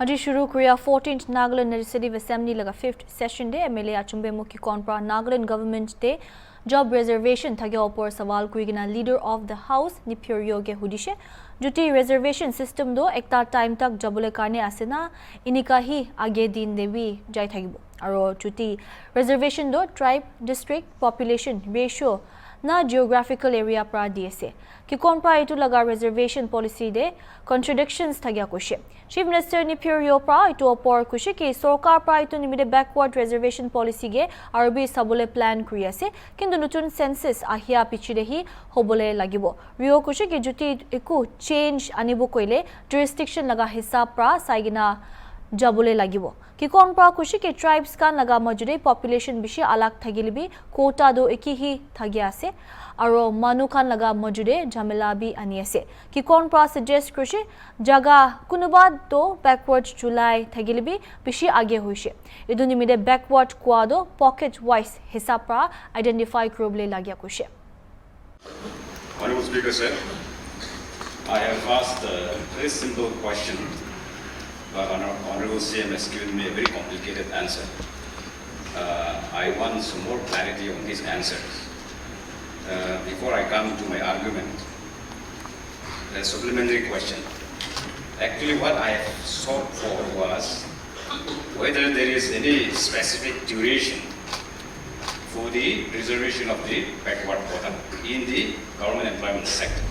Haji shuru Korea 14th Nagaland Legislative Assembly laga 5th session de MLA achumbe mu Kikon pra Nagaland government de job reservation thage opor sawal kuigina leader of the house Nipyoryo ge hudishe juti reservation system do ekta time tak jabule karne asena inika hi age din debi jai thagibo aro juti reservation do tribe district population ratio na geographical area pra diase Kikon pra itu laga reservation policy de contradictions thagya kushe Chief Minister Nipyoryo pra itu opor kushe ki sarkar pra itu nimide backward reservation policy ge arbi sabole plan kuri ase kintu nutun census ahia pichide hi hobole lagibo rio kushe ki juti eku change anibo koile jurisdiction laga hisab pra saigina jabole lagibo Kikon pra kushe ki tribes kan laga majude population bishi alag thagilibi quota do eki hi thagya ase aro manu kan laga majude jamela bi ani ase Kikon pra suggest kushe jaga kunuba do backward July thagilibi bishi age hoise iduni mide backward quado pocket wise hisab pra identify kroble lagya kushe Honorable Speaker sir, I have asked a very simple question, but Honorable CM has given me a very complicated answer. I want some more clarity on these answers. Before I come to my argument, a supplementary question. Actually, what I have sought for was whether there is any specific duration for the reservation of the backward quota in the government employment sector.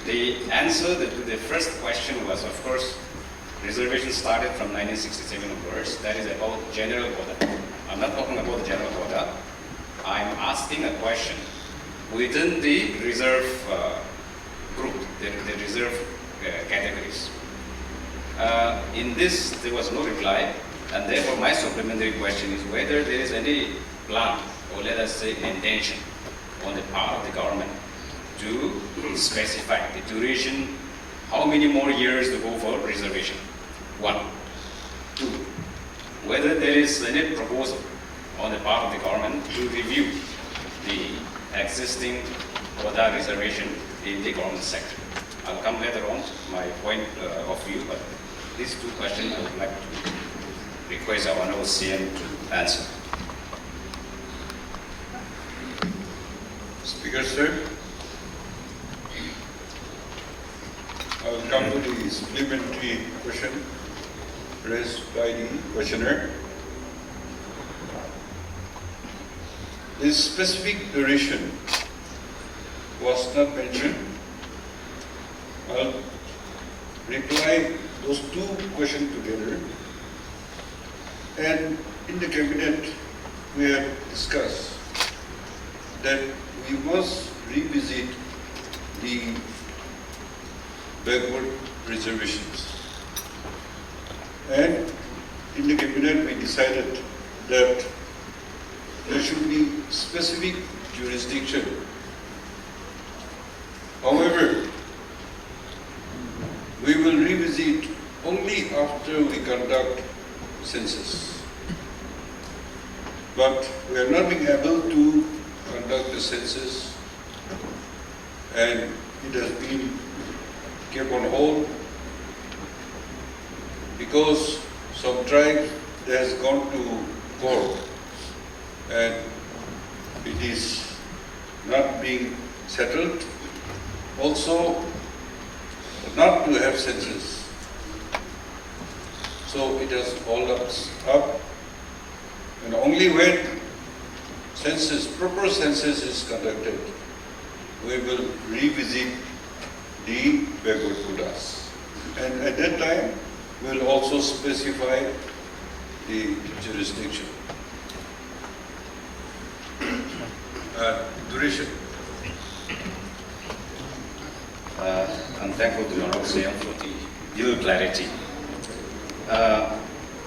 The answer to the first question was, of course, reservation started from 1967 onwards. That is about general quota. I'm not talking about the general quota. I'm asking a question within the reserve group, the reserve categories. In this, there was no reply, and therefore my supplementary question is whether there is any plan, or let us say intention, on the part of the government to specify the duration, how many more years to go for reservation. 1. 2. Whether there is any proposal on the part of the government to review the existing quota reservation in the government sector. I'll come later on to my point of view, but these two questions I would like to request our Honorable CM to answer. Speaker sir, I will come to the supplementary question raised by the questioner. The specific duration was not mentioned. I'll reply those two questions together. And in the cabinet, we have discussed that we must revisit the backward reservations. And in the cabinet, we decided that there should be specific jurisdiction. However, we will revisit only after we conduct census. But we are not being able to conduct the census, and it has been kept on hold because some tribe has gone to court and it is not being settled. Also, not to have census. So it has hauled us up, and only when proper census is conducted, we will revisit the backward quotas. And at that time, we will also specify the jurisdiction. Duration. I'm thankful to Honorable CM for the due clarity.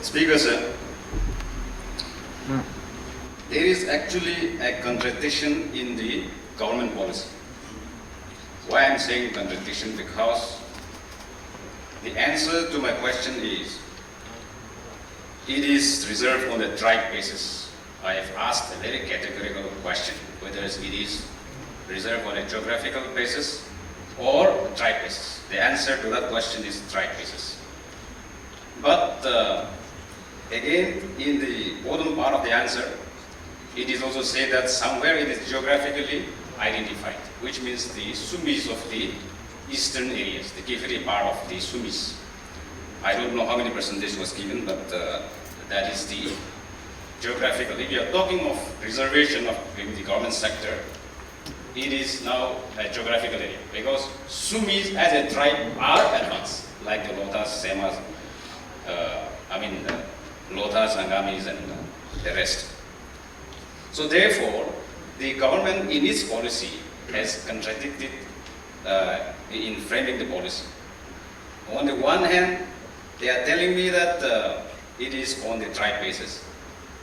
Speaker sir, there is actually a contradiction in the government policy. Why I'm saying contradiction? Because the answer to my question is, it is reserved on a tribe basis. I have asked a very categorical question, whether it is reserved on a geographical basis or tribe basis. The answer to that question is tribe basis. But again, in the bottom part of the answer, it is also said that somewhere it is geographically identified, which means the Sumis of the eastern areas, the Kifiri part of the Sumis. I don't know how many percentage was given, but that is the geographical. If you are talking of reservation of in the government sector, it is now a geographical area because Sumis as a tribe are advanced, like the Lotas, Semas, Lotas, Angamis, and the rest. So therefore, the government in its policy has contradicted in framing the policy. On the one hand, they are telling me that it is on the tribe basis.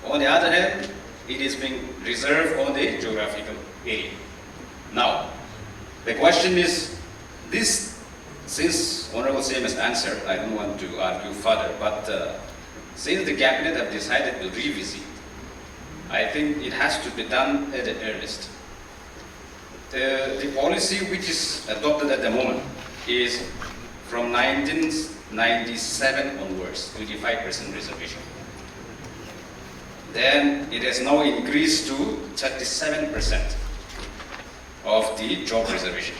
On the other hand, it is being reserved on the geographical area. Now, the question is, this, since Honorable CM has answered, I don't want to argue further, but since the cabinet have decided to revisit, I think it has to be done at the earliest. The policy which is adopted at the moment is from 1997 onwards, 25% reservation. Then it has now increased to 37% of the job reservation.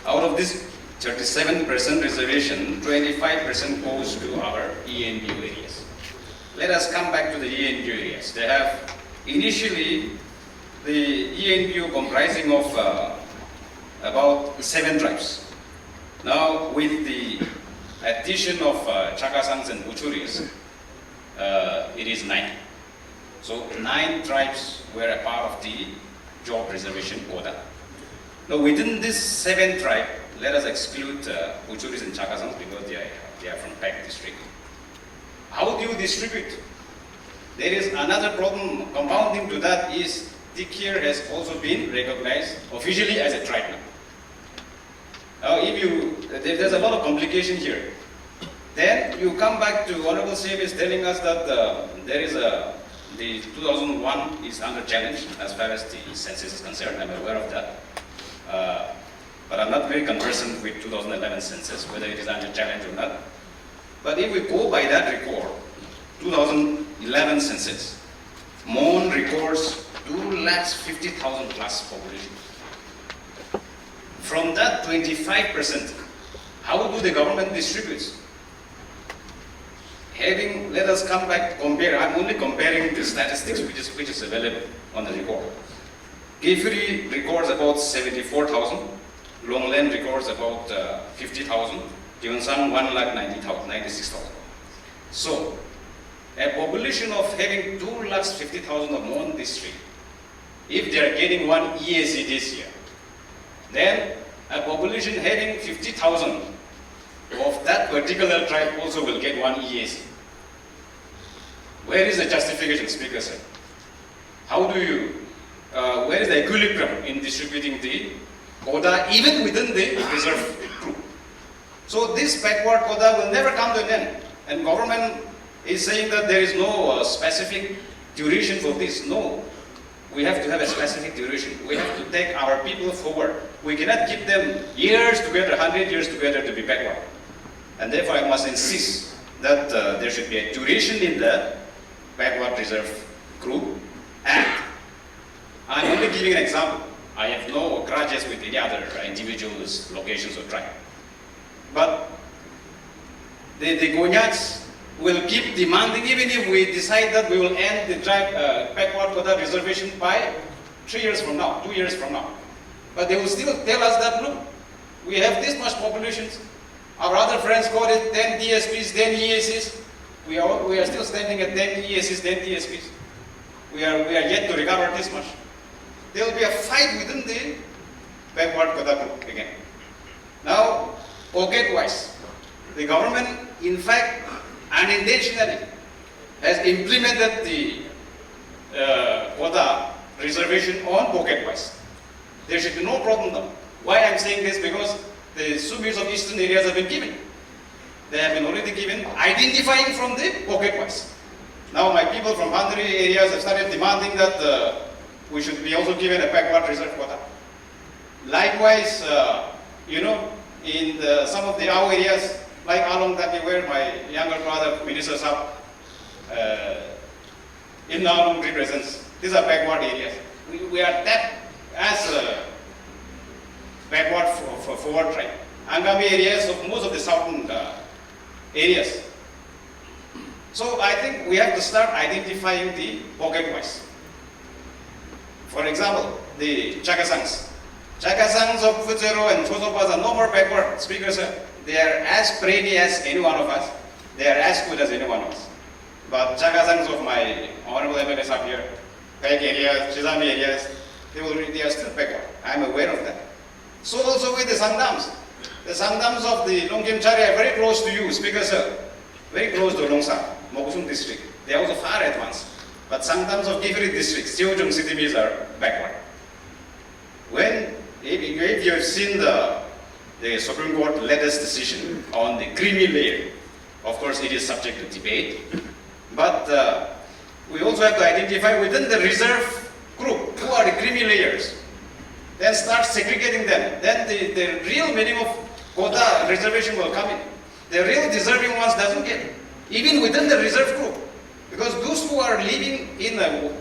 Out of this 37% reservation, 25% goes to our ENBU areas. Let us come back to the ENBU areas. They have initially the ENBU comprising of about 7 tribes. Now with the addition of Chakasangs and Buchuris, it is 9. So 9 tribes were a part of the job reservation quota. Now within this 7 tribe, let us exclude Buchuris and Chakasangs because they are from Phek district. How do you distribute? There is another problem compounding to that is Tikir has also been recognized officially as a tribe now. Now there's a lot of complication here. Then you come back to Honorable CM is telling us that the 2001 is under challenge as far as the census is concerned. I'm aware of that. But I'm not very conversant with 2011 census, whether it is under challenge or not. But if we go by that record, 2011 census, Mon records 250,000 plus population. From that 25%, how do the government distribute? Let us come back, compare, I'm only comparing the statistics which is available on the record. Kifiri records about 74,000, Longland records about 50,000, Gyeongsang 1,96,000. So, a population of having 2,50,000 of Mon district, if they are getting 1 EAC this year, then a population having 50,000 of that particular tribe also will get 1 EAC. Where is the justification, Speaker sir? How do you, where is the equilibrium in distributing the quota even within the reserve group? So this backward quota will never come to an end. And government is saying that there is no specific duration for this. No, we have to have a specific duration. We have to take our people forward. We cannot keep them years together, 100 years together to be backward. And therefore I must insist that there should be a duration in the backward reserve group. And I'm only giving an example. I have no grudges with any other individuals, locations or tribe. But the Gonyaks will keep demanding, even if we decide that we will end the tribe backward quota reservation by 3 years from now, 2 years from now. But they will still tell us that, look, we have this much populations. Our other friends got it 10 DSPs, 10 EACs. We are still standing at 10 EACs, 10 DSPs. We are yet to recover this much. There will be a fight within the backward quota group again. Now, pocket-wise, the government, in fact, unintentionally has implemented the quota reservation on pocket-wise. There should be no problem now. Why I'm saying this? Because the Sumis of eastern areas have been given. They have been already given, identifying from the pocket-wise. Now my people from boundary areas have started demanding that we should be also given a backward reserve quota. Likewise, in some of the our areas, like along that where my younger brother ministers up in Nalung represents. These are backward areas. We are that as backward for forward tribe. Angami areas of most of the southern areas. So I think we have to start identifying the pocket-wise. For example, the Chakasangs. Chakasangs of Fujero and Chosopas are no more backward speakers. They are as pretty as any one of us. They are as good as any one of us. But Chakasangs of my honorable MLAs up here, Phek areas, Chizami areas, they are still backward. I am aware of that. So also with the Sangdams. The Sangdams of the Longkimchari are very close to you, speakers, very close to Longsa, Mokusung district. They are also far advanced. But Sangdams of different districts, Jeojung cities are backward. If you have seen the Supreme Court latest decision on the creamy layer, of course it is subject to debate, but we also have to identify within the reserve group who are the creamy layers. Then start segregating them. Then the real meaning of quota reservation will come in. The real deserving ones doesn't get, even within the reserve group. Because those who are living in the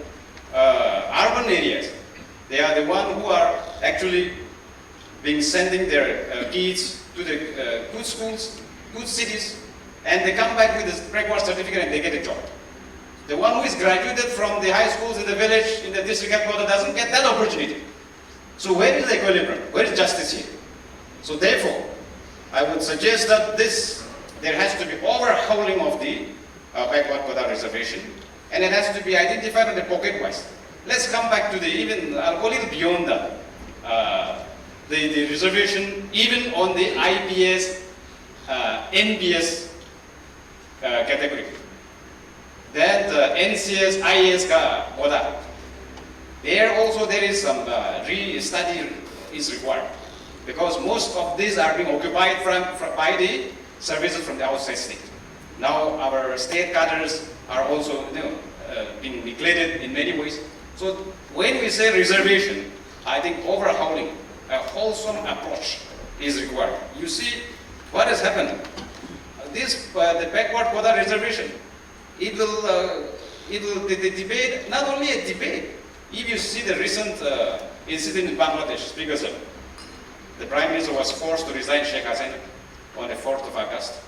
urban areas, they are the ones who are actually sending their kids to the good schools, good cities, and they come back with a backward certificate and they get a job. The one who is graduated from the high schools in the village, in the district headquarters, doesn't get that opportunity. So where is the equilibrium? Where is justice here? So therefore, I would suggest that there has to be overhauling of the backward quota reservation, and it has to be identified on the pocket-wise. Let's come back to I'll go a little beyond that. The reservation, even on the IPS, NBS category. That NCS, IAS quota. There also there is some re-study is required, because most of these are being occupied by the services from the outside state. Now our state cadres are also being neglected in many ways. So when we say reservation, I think overhauling, a wholesome approach is required. You see what has happened. The backward quota reservation, the debate, not only a debate. If you see the recent incident in Bangladesh, speakers, the Prime Minister was forced to resign Sheikh Hasina on the 4th of August.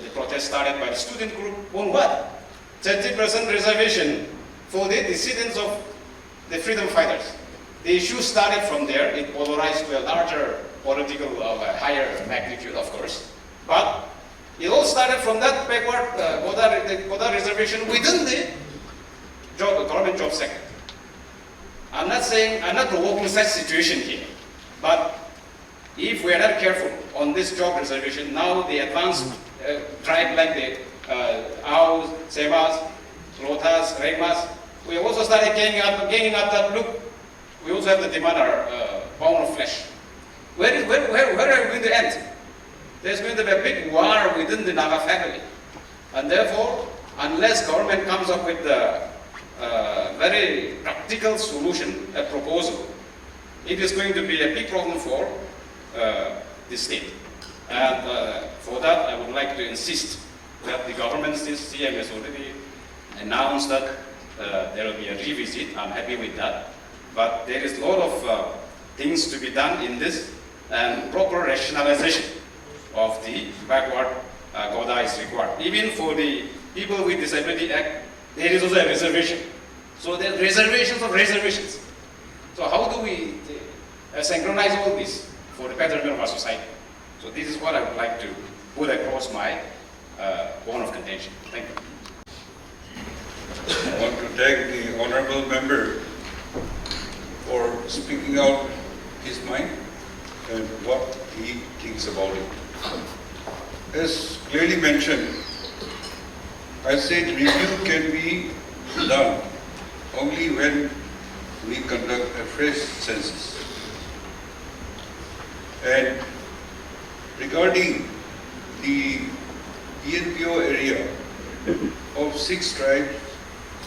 The protest started by the student group on what? 30% reservation for the descendants of the freedom fighters. The issue started from there. It polarized to a larger political of a higher magnitude, of course. But it all started from that backward quota reservation within the government job sector. I'm not provoking such situation here, but if we are not careful on this job reservation, now the advanced tribe like the Aos, Semas, Lotas, Regmas, we also started gaining up that look. We also have to demand our pound of flesh. Where are we going to end? There's going to be a big war within the Naga family. And therefore, unless government comes up with a very practical solution, a proposal, it is going to be a big problem for the state. And for that, I would like to insist that the government, since CM has already announced that there will be a revisit. I'm happy with that. But there is a lot of things to be done in this, and proper rationalization of the backward quota is required. Even for the people with Disability Act, there is also a reservation. So there are reservations of reservations. So how do we synchronize all this for the betterment of our society? So this is what I would like to put across my bone of contention. Thank you. I want to thank the honorable member for speaking out his mind and what he thinks about it. As clearly mentioned, I said review can be done only when we conduct a fresh census. And regarding the ENPO area of 6 tribes,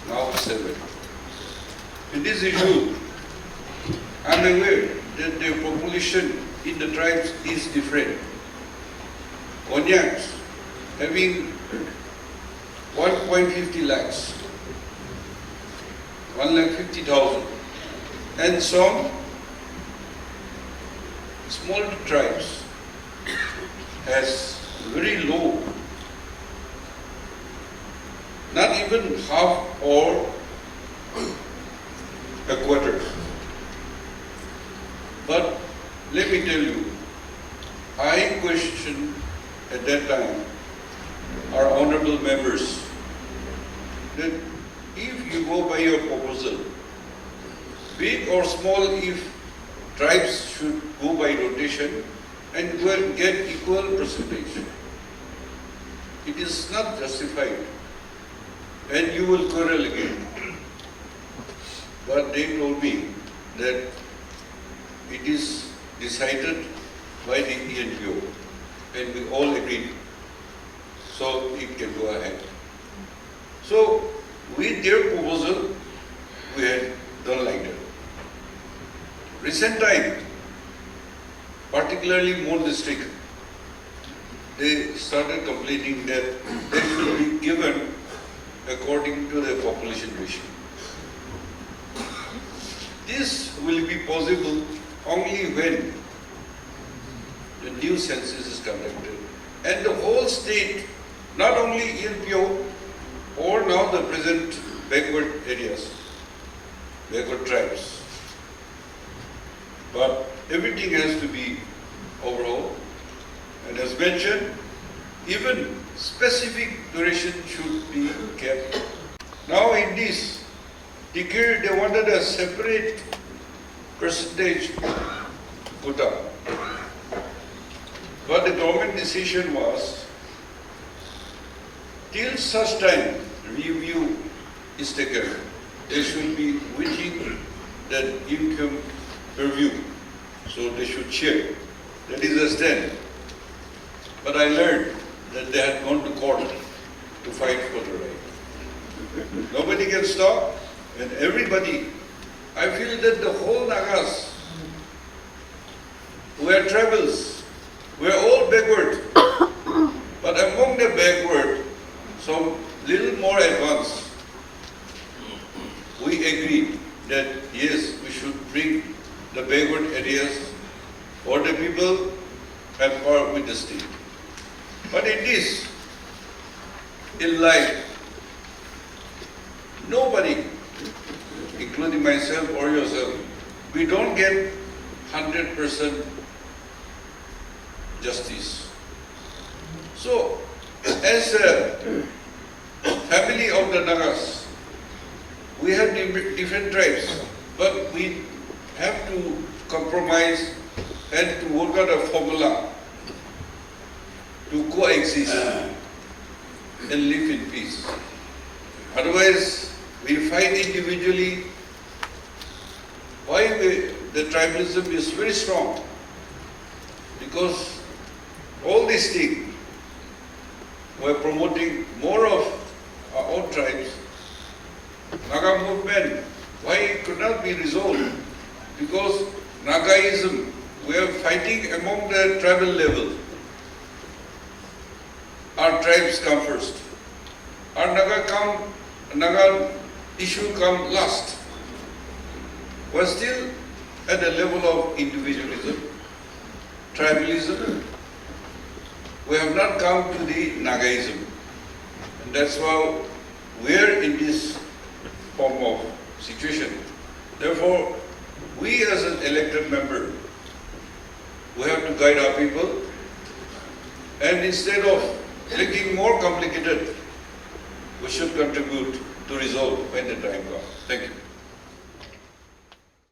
now 7. In this issue, I'm aware that the population in the tribes is different. Konyaks having 1.50 lakhs, 1,50,000, and some small tribes has very low, not even half or a quarter. But let me tell you, I questioned at that time our honorable members that if you go by your proposal, big or small, if tribes should go by rotation and get equal percentage, it is not justified and you will quarrel again. But they told me that it is decided by the ENPO and we all agreed, so it can go ahead. So with their proposal, we had done like that. Recent time, particularly more district, they started complaining that they should be given according to the population ratio. This will be possible only when the new census is conducted and the whole state, not only ENPO or now the present backward areas, backward tribes, but everything has to be overall. And as mentioned, even specific duration should be kept. Now in this decade, they wanted a separate percentage quota. But the government decision was, till such time review is taken, they should be within that income review. So they should share. That is a stand. But I learned that they had gone to court to fight for the right. Nobody can stop, and everybody, I feel that the whole Nagas who are tribals, we are all backward. But among the backward, some little more advanced, we agreed that yes, we should bring the backward areas for the people and power with the state. But in this, in life, nobody, including myself or yourself, we don't get 100% justice. So, as a family of the Nagas, we have different tribes, but we have to compromise and to work out a formula to coexist and live in peace. Otherwise, we fight individually. Why the tribalism is very strong? Because all these things were promoting more of our own tribes. Naga movement, why it could not be resolved? Because Nagaism, we are fighting among the tribal level. Our tribes come first. Our Naga issue come last. We're still at the level of individualism, tribalism. We have not come to the Nagaism. And that's why we're in this form of situation. Therefore, we as an elected member, we have to guide our people, and instead of making more complicated, we should contribute to resolve when the time comes. Thank you.